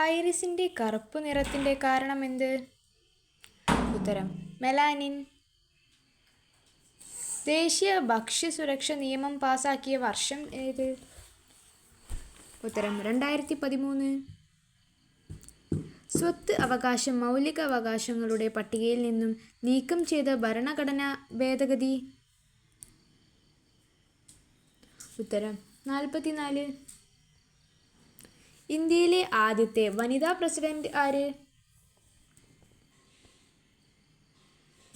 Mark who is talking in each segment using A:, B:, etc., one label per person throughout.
A: ഐറിസിൻ്റെ കറുപ്പ് നിറത്തിൻ്റെ കാരണം എന്ത്? ഉത്തരം മെലാനിൻ. ദേശീയ ഭക്ഷ്യസുരക്ഷ നിയമം പാസാക്കിയ വർഷം ഏത്? ഉത്തരം 2013. സ്വത്ത് അവകാശം മൗലിക അവകാശങ്ങളുടെ പട്ടികയിൽ നിന്നും നീക്കം ചെയ്ത ഭരണഘടനാ ഭേദഗതി? ഉത്തരം 44. ഇന്ത്യയിലെ ആദ്യത്തെ വനിതാ പ്രസിഡന്റ് ആര്?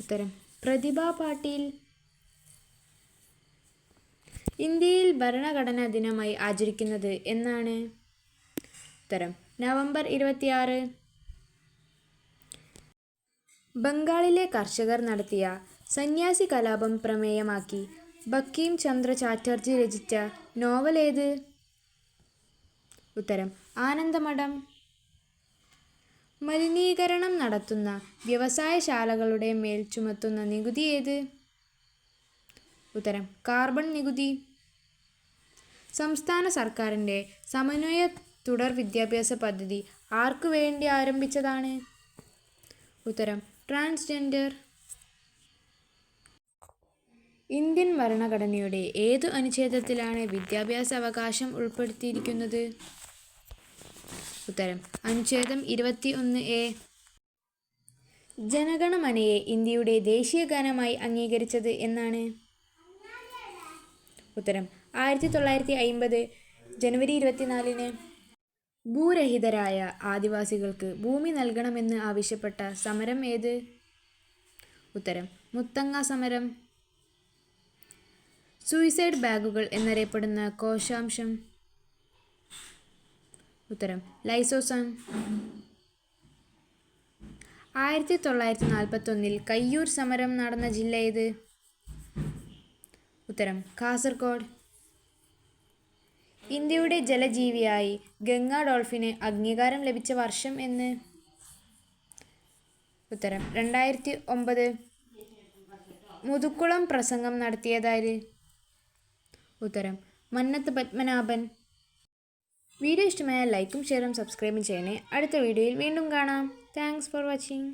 A: ഉത്തരം പ്രതിഭ പാട്ടീൽ. ഇന്ത്യയിൽ ഭരണഘടനാ ദിനമായി ആചരിക്കുന്നത് എന്നാണ്? ഉത്തരം നവംബർ 26. ബംഗാളിലെ കർഷകർ നടത്തിയ സന്യാസി കലാപം പ്രമേയമാക്കി ബങ്കിം ചന്ദ്ര ചാറ്റർജി രചിച്ച നോവൽ ഏത്? ഉത്തരം ആനന്ദമഠം. മലിനീകരണം നടത്തുന്ന വ്യവസായശാലകളുടെ മേൽ ചുമത്തുന്ന നികുതി ഏത്? ഉത്തരം കാർബൺ നികുതി. സംസ്ഥാന സർക്കാരിൻ്റെ സമന്വയ തുടർ വിദ്യാഭ്യാസ പദ്ധതി ആർക്കു വേണ്ടി ആരംഭിച്ചതാണ്? ഉത്തരം ട്രാൻസ്ജെൻഡർ. ഇന്ത്യൻ ഭരണഘടനയുടെ ഏതു അനുച്ഛേദത്തിലാണ് വിദ്യാഭ്യാസ അവകാശം ഉൾപ്പെടുത്തിയിരിക്കുന്നത്? ഉത്തരം അനുച്ഛേദം 21A. ജനഗണമനയെ ഇന്ത്യയുടെ ദേശീയ ഗാനമായി അംഗീകരിച്ചത് എന്നാണ്? ഉത്തരം 1950 ജനുവരി 24. ഭൂരഹിതരായ ആദിവാസികൾക്ക് ഭൂമി നൽകണമെന്ന് ആവശ്യപ്പെട്ട സമരം ഏത്? ഉത്തരം മുത്തങ്ങ സമരം. സൂയിസൈഡ് ബാഗുകൾ എന്നറിയപ്പെടുന്ന കോശാംശം? ഉത്തരം ലൈസോസം. 1941 കയ്യൂർ സമരം നടന്ന ജില്ല ഏത്? ഉത്തരം കാസർഗോഡ്. ഇന്ത്യയുടെ ജലജീവിയായി ഗംഗാ ഡോൾഫിന് അംഗീകാരം ലഭിച്ച വർഷം എന്ന്? ഉത്തരം 2009. മുതുക്കുളം പ്രസംഗം നടത്തിയതാര്? ഉത്തരം മന്നത്ത് പത്മനാഭൻ. വീഡിയോ ഇഷ്ടമായ ലൈക്കും ഷെയറും സബ്സ്ക്രൈബും ചെയ്യണേ. അടുത്ത വീഡിയോയിൽ വീണ്ടും കാണാം. Thanks for watching.